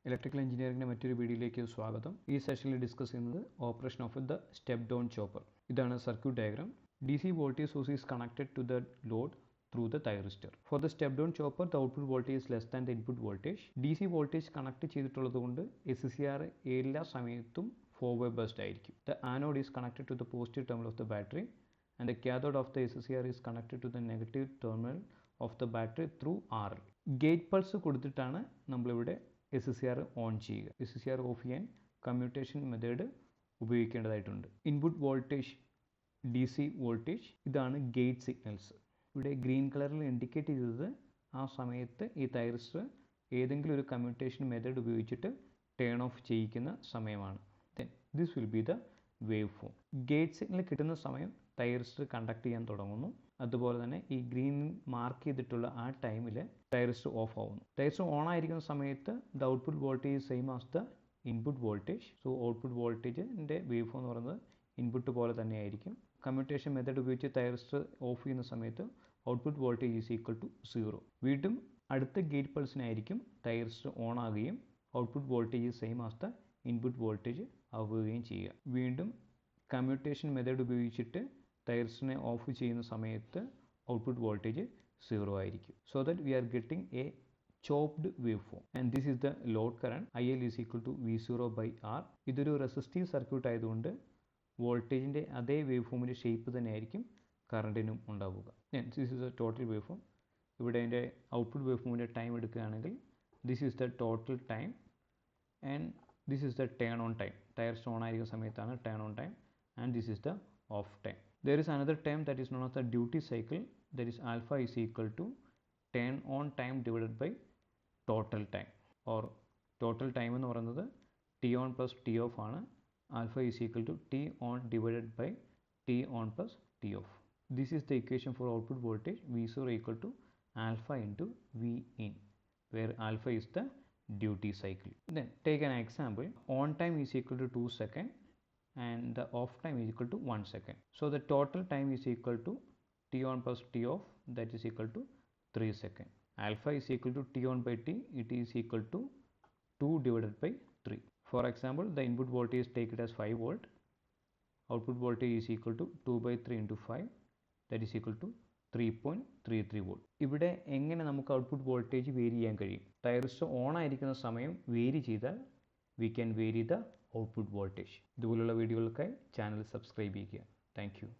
Electrical എഞ്ചിനീയറിംഗിൻ്റെ മറ്റൊരു വീഡിയോയിലേക്ക് സ്വാഗതം. ഈ സെഷനിൽ ഡിസ്കസ് ചെയ്യുന്നത് operation of the step down chopper. ഇതാണ് circuit diagram. DC voltage source is connected to the load through the thyristor. For the step down chopper, the output voltage is less than the input voltage. DC voltage connect ചെയ്തിട്ടുള്ളതുകൊണ്ട് SCR എല്ലാ സമയത്തും forward biased ആയിരിക്കും. The anode is connected to the positive terminal of the battery and the cathode of the SCR is connected to the negative terminal of the battery through RL. Gate pulse കൊടുത്തിട്ടാണ് നമ്മളിവിടെ SCR on ചെയ്യുക. SCR off ചെയ്യാൻ commutation method ഉപയോഗിക്കേണ്ടതായിട്ടുണ്ട്. Input voltage, DC voltage, ഇതാണ് gate signals. ഇവിടെ green കളറിൽ indicate ചെയ്തത് ആ സമയത്ത് ഈ തൈറിസ്റ്റർ ഏതെങ്കിലും ഒരു കമ്മ്യൂട്ടേഷൻ മെത്തേഡ് ഉപയോഗിച്ചിട്ട് ടേൺ ഓഫ് ചെയ്യിക്കുന്ന സമയമാണ്. Then this will be the wave form. Gate signal കിട്ടുന്ന സമയം തൈറിസ്റ്റർ കണ്ടക്ട് ചെയ്യാൻ തുടങ്ങുന്നു. അതുപോലെ തന്നെ ഈ ഗ്രീൻ മാർക്ക് ചെയ്തിട്ടുള്ള ആ ടൈമിൽ തൈറിസ്റ്റർ ഓഫ് ആവുന്നു. തൈറിസ്റ്റർ ഓൺ ആയിരിക്കുന്ന സമയത്ത് the output voltage same as the input voltage. So output വോൾട്ടേജിൻ്റെ വേവ് ഫോം എന്ന് പറയുന്നത് ഇൻപുട്ട് പോലെ തന്നെയായിരിക്കും. കമ്മ്യൂട്ടേഷൻ മെത്തേഡ് ഉപയോഗിച്ച് തൈറിസ്റ്റർ ഓഫ് ചെയ്യുന്ന സമയത്ത് output voltage is equal to 0. വീണ്ടും അടുത്ത ഗേറ്റ് പൾസിനായിരിക്കും തൈറിസ്റ്റർ ഓൺ ആകുകയും output voltage same as the input voltage ആവുകയും ചെയ്യുക. വീണ്ടും കമ്മ്യൂട്ടേഷൻ മെത്തേഡ് ഉപയോഗിച്ചിട്ട് തൈറിസ്റ്ററിനെ ഓഫ് ചെയ്യുന്ന സമയത്ത് ഔട്ട്പുട്ട് വോൾട്ടേജ് 0 ആയിരിക്കും. So that we are getting a chopped wave form. And this is the load current. IL is equal to V0/R. ഇതൊരു resistive circuit ആയതുകൊണ്ട് വോൾട്ടേജിൻ്റെ അതേ വേവ് ഫോമിൻ്റെ ഷേപ്പ് തന്നെയായിരിക്കും കറണ്ടിനും ഉണ്ടാവുക. This is the total wave form. ഇവിടെ അതിൻ്റെ output wave ഫോമിൻ്റെ time എടുക്കുകയാണെങ്കിൽ this is the total time and this is the turn on time. Thyristor on ആയിരിക്കുന്ന സമയത്താണ് turn on time and this is the of time. There is another term that is known as the duty cycle, that is alpha is equal to turn on time divided by total time, or total time എന്ന് പറയുന്നത് T on plus T off ആണ്. Alpha is equal to T on divided by T on plus T off. This is the equation for output voltage V0 equal to alpha into V in, where alpha is the duty cycle. Then take an example. On time is equal to 2 seconds and the off time is equal to 1 second. So the total time is equal to T on plus T off, that is equal to 3 seconds. Alpha is equal to T on by T, it is equal to 2 divided by 3. For example, the input voltage take it as 5 volt. Output voltage is equal to 2/3 into 5, that is equal to 3.33 volt. ഇവിടെ എങ്ങനെ നമുക്ക് output voltage vary ചെയ്യാൻ കഴിയും? Thyristor on ആയിരിക്കുന്ന സമയം vary ചെയ്താൽ we can vary the output voltage. ഇതുപോലുള്ള വീഡിയോകൾക്കായി ചാനൽ സബ്സ്ക്രൈബ് ചെയ്യുക. Thank you.